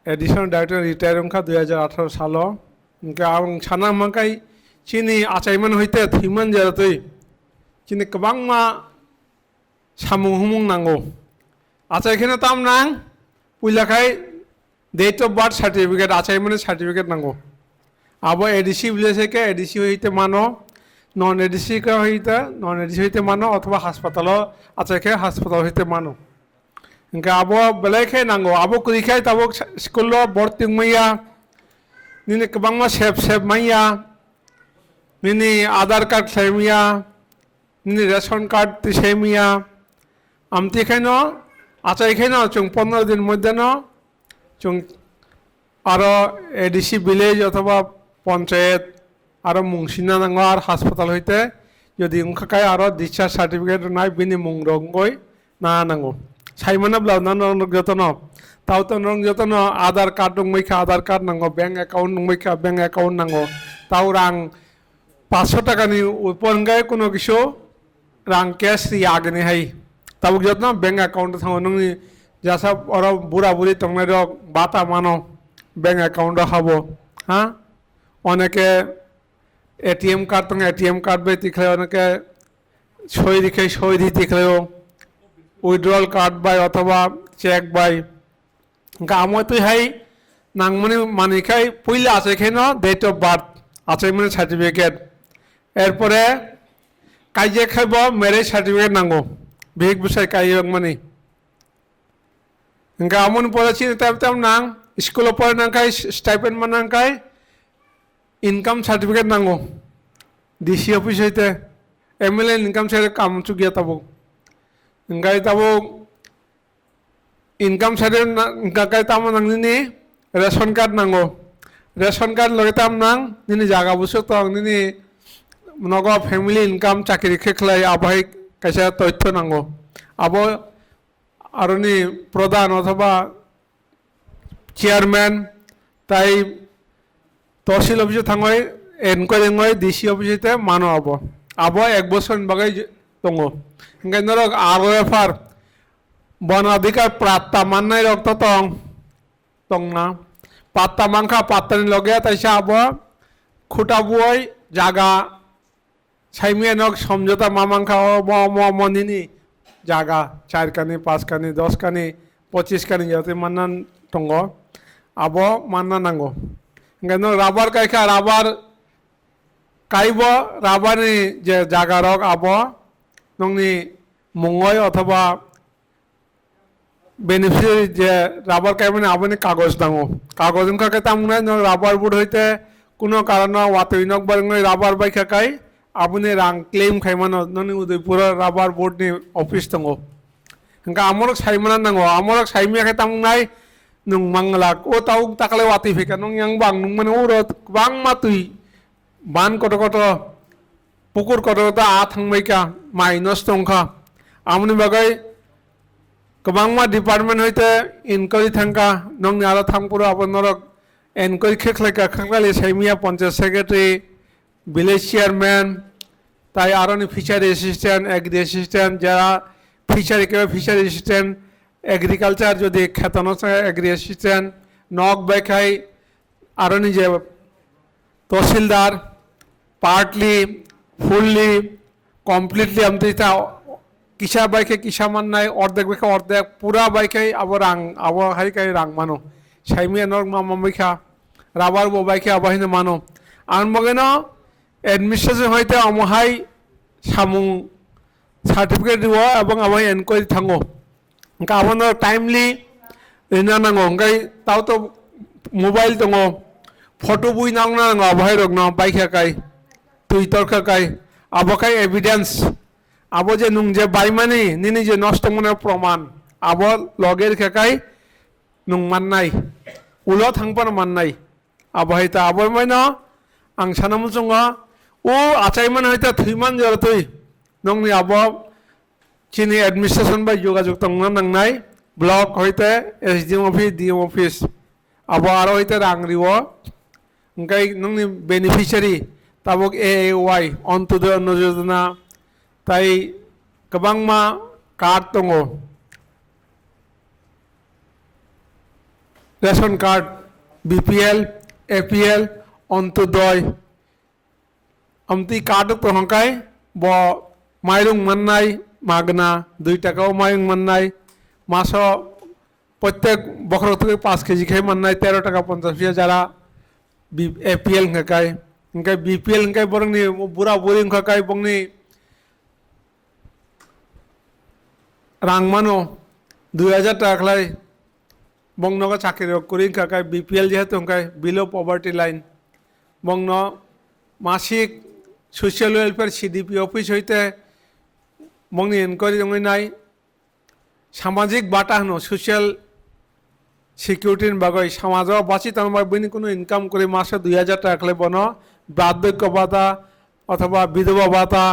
Additional director retire उनका 2018 साल उनका आं साना मंगाई चीनी आचाइमन होते थीमन जरतै चीनी कबांग मा सामुं हुमुं नांगौ आचाइखिनो ताम नां पुइलाखाय डेट ऑफ बार्थ सार्टिफिकेट आचाइमन सार्टिफिकेट नांगौ आबो एडिसी बिलेसे के एडिसी होते मानो नन एडिसी का होते नन एडिसी होते मानो अथवा हास्पाताल आचाइखे हास्पाताल होते मानो इनका आबो बेलेखे नांगौ आबो कुरिखाय ताबो स्कूल भर्ती मैया निने कबांग सेब सेब मैया निने आधार कार्ड सेमिया निने रेशन कार्ड सेमिया आमतिखायनो आचाइखायनो जों 15 दिन मध्य जों आरो एडिसी विलेज अथवा पंचायत आरो मुंसिना नांगौ आरो हास्पाताल होते यदि उनखाय आरो डिस्चार्ज सार्टिफिकेट नाय बिनि मुं रंगय ना नांगौ साइमोनाब्ला नरं जतन तावतो नरं जतन आधार कार्ड दंमैखा आधार कार्ड नांगौ बैंक एकाउंट दंमैखा बैंक एकाउंट नांगौ ताव रां 500 टाकानि उपरंगाय कोनो किसु रां कैश यागनि हाय ताव जतन बैंक एकाउंट थाङो नोंनि जासा अर बुरा बुरि तंनाय रक बाता मानो बैंक एकाउंट हाबो हा अनेके एटीएम कार्ड तंग एटीएम कार्ड बे तिखले अनेके सय दिखे सय दि तिखलेओ उइड्रल कार्ड बाय अथवा चेक बाय गामतो हाय नांगमनि मानिखाय पयला आचाइखायनो डेट ऑफ बार्थ आचाइमनि सार्टिफिकेट एरपरे काइजे खायबो मैरिज सार्टिफिकेट नांगौ बेग बुसाय काइयक मानि गामन पराची ताब ताब नां स्कूल फरायनांखाय स्टाइपेंड मोननांखाय इनकाम सार्टिफिकेट नांगौ डीसी ऑफिस होते एमएलए इनकाम सार्टिफिकेट काम चुकिया ताबो इंगाय ताबो इनकाम सार्टिफिकेट गाय ताम नांनि रेशन कार्ड नांगौ रेशन कार्ड लगे ताम नां निनि जागा बुसो तो निनि नगो फैमिली इनकाम चाकरी खेखलाय आबाय कैसा तथ्य नांगौ आबो आरोनि प्रधान अथवा चेयरमैन ताई तहसिल ऑफिस थांबाय एनक्वायरि डीसी ऑफिस मानो आबो आबो एक बছर बागै दङ ओंखायनो रक आरो एफार बन अधिकार प्राप्ता माननाय रक्त दंना पात्ता मांखा पात्तानि लगे ताइसा आबो खुटा बुय जागा साइमिया नक समझौता मामांखा म मनिनि जागा 4 कानि 5 कानि 10 कानि 25 कानि जाते मानना दङ आबो मानना नांगौ ओंखायनो राबार कायखा राबार काइबो राबारनि जे जागा रक आबो नोंनि मुङै अथवा बेनिफिशियारि जे राबार काइबनि आबोनि कागज नांगौ कागज उनखाके तामने न राबार बोर्ड होते कोनो कारण वातइनक बारङै राबार बायखाकाय आबोनि रां क्लेम खायमानो नोंनि उदयपुर राबार बोर्डनि अफिस दङ ओंखा आमरक साइमना नांगौ आमरक साइमियाखै तामनाय नों मांगलाक ओ ताव ताकले वाति फेका नों yang bang नों माने उरत बां मातुइ बान कत कत पुकुर कत कत आ थांबायका माइ नष्ट अंखा आमनि बागै गोबांमा डिपार्टमेंट होते इनक्वायरि थांका नों आरो थांपुरो आपनरक enquiry खेखलायका खेखलाय साइमिया panchayat secretary village chairman ताई आरोनि फिशारि असिस्टेंट एग्री असिस्टेंट जरा फिशारि के फिशारि असिस्टेंट एग्रीकालचार जो खेतन एग्री असिस्टेंट नक बेखाय आरोनि जे तहसिलदार पार्टली फुल्ली कमप्लीटली आमतिता किसा बाइके किसा माननाय अर्धेक बेखा अर्धेक पूरा बाइके आबो रां आबो हाइकाय रां मानो साइमिया नक मामा बेखा राबार बो बाइके आबाहिनो मानो आन मगेनो एडमिनिस्ट्रेशन होते अमहाय सामुं सार्टिफिकेट दिवो एबं आबाय एनक्वायरि थांगो ओंखा आबोनो टाइमलि रिना नांगौ ओंखाय ताव तो मोबाइल दङ फटो बुइ नांगौ आबाहाय रगनो बाइखाकाय टुइटर खाकाय आबोखाय एविडेंस आबो जे नुं जे बायमानि निनि जे नष्ट मोननाय प्रमाण आबो लगेर खाकाय नुं माननाय उलो थांपन माननाय आबाहाय ता आबो मायनो आं सानामु जोङो ओ आचाइमन होते थैमान जरतै नंनि आबो चीनी एडमिनिस्ट्रेशन बाय योगाযোগ तंना नांनाय ब्लक होते एसडीएम ऑफिस डीएम ऑफिस आबो आरो होते रांरिवो ओंखाय नोंनि बेनिफिशियारि ताबक एएवाई अन्तोदय अन्न योजना ताई गोबांमा कार्ड दङ ration card BPL APL Antyodaya আমতি কার্ড তহংকাই ব মাইরং মাননাই মাগনা 2 টাকাও মাইরং মাননাই মাস প্রত্যেক বছর থেকে 5 কেজি খাই মাননাই 13 টাকা 50 পয়সা যারা এপিএল খাই ইনকাই বিপিএল ইনকাই বরংনি বুড়া বুড়ি খাই বংনি রাংমানো 2000 টাকা খাই বংনগ চাকরি করি খাই বিপিএল যেহেতু খাই বিলো পভার্টি লাইন বংন মাসিক সোশ্যাল ওয়েলফেয়ার সিডিপি অফিস হইতে বংনি এনকোয়ারি দङ নাই সামাজিক বাটা হনো সোশ্যাল সিকিউরিটির বাগৈ সমাজও বাঁচি তার বিনি কোনো ইনকাম করে মাসে 2000 টাকা খাই বন বার্ধক্য ভাতা অথবা বিধবা ভাতা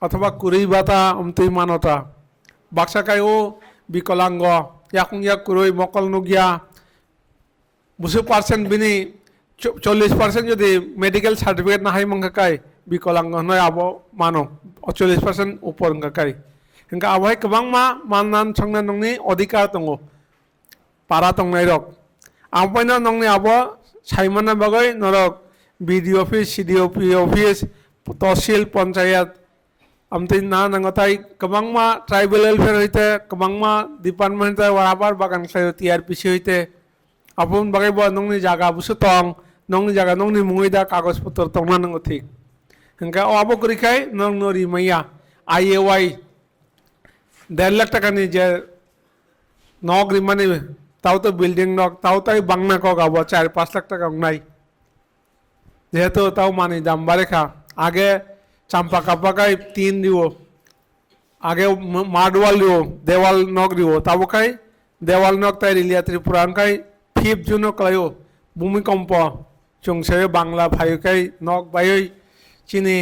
অথবা কুড়ি ভাতা অমতি মানতা বাক্সাকাই ও বিকলাঙ্গ ইয়াকুং ইয়াক কুরুই মকল নুগিয়া 20% বিনি 40% যদি মেডিকেল সার্টিফিকেট না হাই মঙ্গাকাই বিকলাঙ্গ নয় আবো মানো 40% উপর গাকাই হিংকা আবহাই গোबां मा माननान संना नंनि अधिकार दङ पारा दंनाय रक आमपायना नंनि आबो साइमाना बागै नरक बिडि अफिस सिडिओपि अफिस तहसिल पंचायत আমতি না নাঙ্গতাই गोबां मा ट्राइबल वेलफेयर হইতে गोबां मा डिपार्टमेंट आबार बागान खाय টিআরপিসি হইতে আপন বাগै ব नंनि জায়গা বুসু তং नंनि জায়গা नंनि मुङै दा कागज पत्र तंना नांगौ ठीक हिंका आबो करिखाय नंग नरि मैया आईएवाई 1.5 লাখ টাকা নি যে নগ রিমানি তাও তো বিল্ডিং নগ তাও তাই বাংনা কক আবো 4-5 লাখ টাকা নাই যেহেতু তাও মানি দাম বারেখা আগে চাম্পা কাপাকাই 3 দিব আগে মাডওয়াল দিব দেওয়াল নগ দিব তাবো খাই দেওয়াল নগ তাই রিলিয়া ত্রিপুরান খাই 5 জুন কলায়ো ভূমিকম্প চংসে বাংলা ভাইকাই নগ বাই চিনি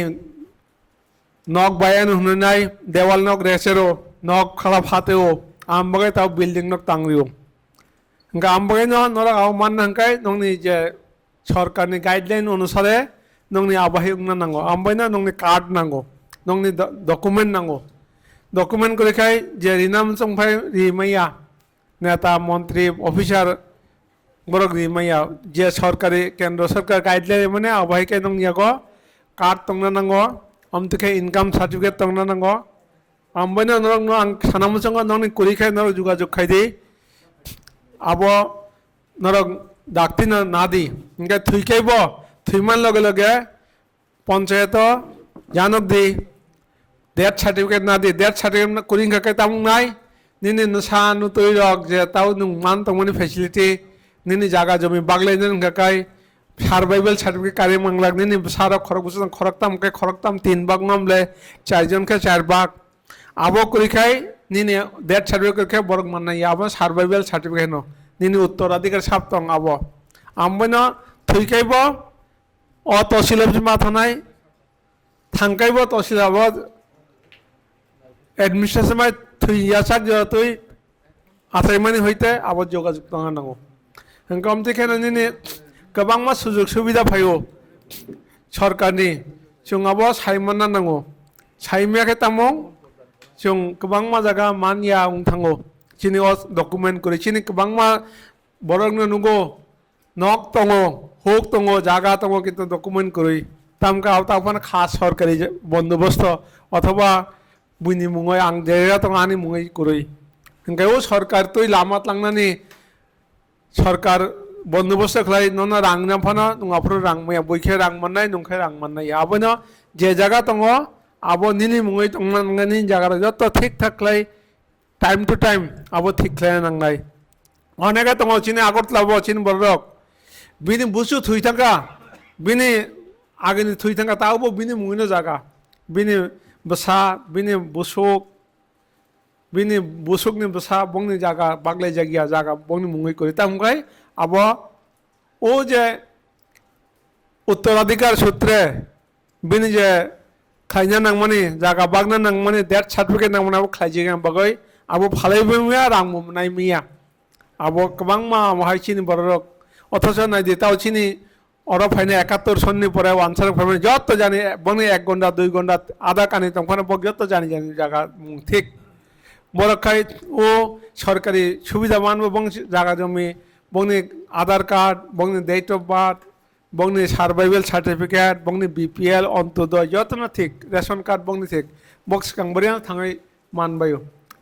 নগ বায়ান হুনাই দেওয়াল নগ রেসেরো নগ খারাপ হাতেও আমবাগাই তাও বিল্ডিং নগ তাংরিও হিংকা আমবাগাই নরা আও মান হাঙ্কাই নংনি যে সরকারনি গাইডলাইন অনুসারে नंनि आबाहि उंना नांगौ आमबायना नंनि कार्ड नांगौ नंनि डकुमेंट नांगौ डकुमेंट करिखाय जे रिनाम संफाय रिमैया नेता मंत्री अफिसार बरक रिमैया जे सरकारी केंद्र सरकार गाइडलाइन माने आबाहिखाय नंनियागो कार्ड तंना नांगौ आमतिखाय इनकाम सार्टिफिकेट तंना नांगौ आमबायना नरक आं सानामसंग नंनि करिखाय नरक जुगाजुग खायदि आबो नरक डाक्तिना नादि इनका थुइखायबो थुइमान लगे लगे पंचायत जानक दी डेथ सार्टिफिकेट ना दी डेथ सार्टिफिकेट करिं खाय तामुं नाय निनि नसा नुतुइ रक जे ताव नुं मान तंमनि फेसिलिटी निनि जागा जमी बागलायन खाय सार्भाइवल सार्टिफिकेट कारि मंगलाक निनि सारा खरक बुसुं खरकताम 3 भाग नामले 4 जन के 4 भाग आबो करिखाय निनि डेथ सार्टिफिकेट के बरक माननाय आबो सार्भाइवल सार्टिफिकेट नो निनि उत्तराधिकार साबतंग आबो आमबनो थुइखायबो ओ तहसिल अफिस मा थानाय थांखायबो तहसिलाबो एडमिनिस्ट्रेशन मा थुइयासाक जतुइ आसायमानि हइते आबो जोगाजुग नांगौ हिंका अमतिखायनो निनि गोबां मा सुजुग सुबिदा फायो सरकारनि जों आबो सायमानना नांगौ सायमायाखै तामौ जों गोबां मा जागा मानिया उं थांगौ चिनि अ डकुमेंट करि चिनि गोबां मा बरंनो नुगौ नक तंगो হোক তঙ্গ জায়গা তঙ্গ কিন্তু ডকুমেন্ট করি তামকা আওতাফান খাস সরকারি বন্দোবস্ত অথবা বুইনি মুঙই আং জায়গা তঙ্গ আনি মুঙই করি হিংকাও সরকার তুই লামাত লাংনানি সরকার বন্দোবস্ত খাই ননা রাং নাফানা নঙাফ্রো রাং মায়া বইখে রাং মাননাই নংখাই রাং মাননাই আবনো যে জায়গা তঙ্গ আবো নিনি মুঙই তংনানি জায়গা যত ঠিক থাকলাই টাইম টু টাইম আবো ঠিক খাই নাংনাই অনেকে তঙ্গ চিনি আগরতলাবো চিনি বড়রক बिनि बुसु थुइथांगा बिनि आगेनि थुइथांगा तावबो बिनि मुङैनो जागा बिनि बसा बिनि बुसुकनि बसा बंनि जागा बागलाय जागिया जागा बंनि मुङै करि तामगाय आबो ओ जे उत्तराधिकार सूत्रे बिनि जे खायना नांमानि जागा बागना नांमानि डेथ सार्टिफिकेट नांमानि आबो खायजिगा बागै आबो फालायबो मिया रां मोननाय मिया आबो गोबां मा माहायसिनि बररक অথচ নাই দিয়ে তাও চিনি ওরা ফাইনে 71 সন্নি পরে আনসার ফাইনে যত জানি বনে 1 ঘন্টা 2 ঘন্টা আধা কানি তখন যত জানি জায়গা ঠিক বড় খাই ও সরকারি সুবিধা মানব এবং জায়গা জমি bongni Aadhaar card, bongni date of birth, bongni survival certificate, bongni BPL ontodoy jotno thik ration card bongni thik box kangbariang thangai manbayo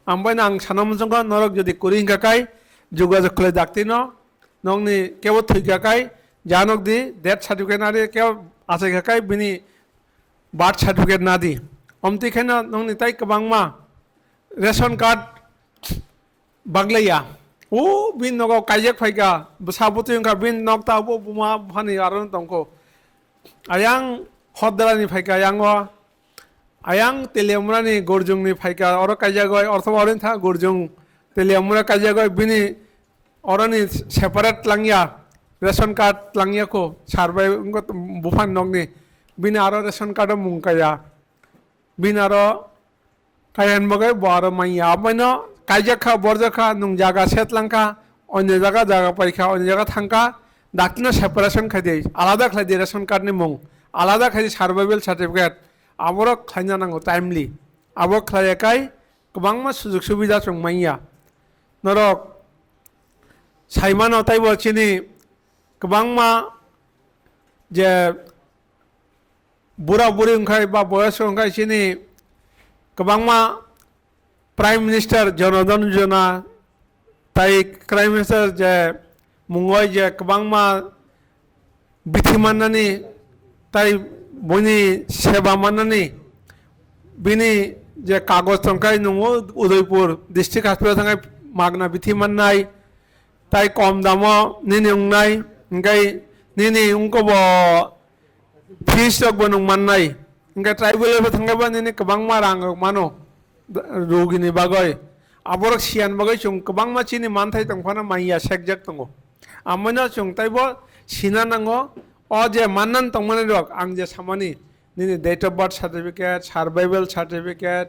ambai nang sanamjongga norok jodi kuring kakai যোগাযোগ করে ডাকতি নংনি কেউ থই কাকাই জানক দি ডেথ সার্টিফিকেট না দিয়ে কেউ আছে কাকাই বিনি বার্থ সার্টিফিকেট না দি অমতি খাই নংনি তাই কবাংমা রেশন কার্ড বাংলাইয়া ও বিন নগ কাইজেক ফাইকা সাবুতি ওংকা বিন নকতা বো বুমা ফানি আরন তংকো আয়াং হদ্দারানি ফাইকা আয়াংwa আয়াং তেলিয়ামরানি গরজুংনি ফাইকা অর কাইজা গয় অথবা অরিন থা গরজুং তেলিয়ামরা কাইজা গয় বিনি অরনি সেপারেট লাংয়া রেশন কার্ড লাংয়াকো সারবাই বুফান নংনি বিনি আরো রেশন কার্ড মুংকায়া বিন আরো কায়ান বগাই বড় মাইয়া আবাইনো কাইজাখা বরজাখা নুং জায়গা সেতলাংকা অন্য জায়গা পাইখা অন্য জায়গা থাংকা ডাক্তিনো সেপারেশন খাইদে আলাদা খাইদে রেশন কার্ডনি মুং আলাদা খাইদে সার্ভাইভাল সার্টিফিকেট আবরক খাইনা নাंगौ টাইমলি আবক খাইয়াকাই गोबांमा सुजुग सुबिदा संमाइया नरक साइमान अताइबो चिनि गोबांमा जे बुरा बुरि ओंखाय बा बयस ओंखाय चिनि गोबांमा प्राइम मिनिस्टार जनधन योजना ताई प्राइम मिनिस्टार जे मुंगय जे गोबांमा बिथि माननानि ताई बयनि सेवा माननानि बिनि जे कागज तंखाय नंगौ उदयपुर डिस्ट्रिक्ट हॉस्पिटल थांगाय मागना बिथि माननाय ताई कम दामाव निनि उंनाय ओंखाय निनि उंखौबो फिस रकबो नं माननाय ओंखाय ट्राइबेल थांगायबा निनि गोबांमा रां मानो रोगिनि बागै आबरक सियान बागै जों गोबांमा चिनि मानथाय दंफाना माइया सेकजेक दङ आमोना जों ताइबो सिना नांगौ अ जे माननान तंमाने रक आं जे सामानि निनि date of birth certificate survival certificate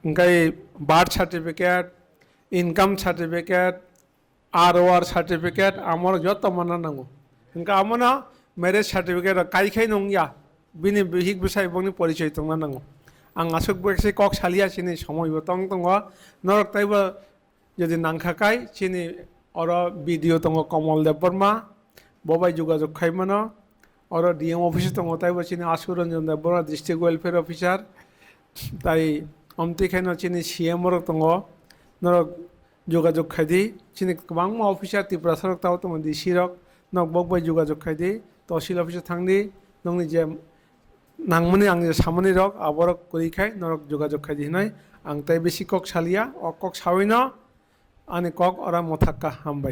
ओंखाय birth certificate income certificate ROR certificate आमर जत मानना नांगौ ओंखा आमोना मेरेज सार्टिफिकेट काइखाय नंया बिनि बिहिक बिसाय बंनि परिचय तंना नांगौ आं आसुक बेसे कक सालिया चिनि समयबो तंग दङ नरक ताइबो जदि नांखाखाय चिनि अर भिडिअ दङ कमल देव बर्मा बबाय যোগাযোগ खायमानो और ডিএম অফিস दङ ताइबो चिनि आसु रंजन देव बर्मा डिस्ट्रिक्ट वेलफेयर अफिसार ताई अमतिखायनो चिनि सीएम रक दङ नरक যোগাযোগ खायदि चिनि गोबां अफिसार त्रिपुरा सरक ताव दङ डिसि रक नक बबाय যোগাযোগ खायदि तहसिल अफिसाव थांदि नंनि जे नांमनि आं सामनि रक आबरक करिखाय नरक যোগাযোগ खायदि हनाय आं ताइ बेसि कक सालिया अ कक साविनो आनि कक अरा मथाक्का हामबाय।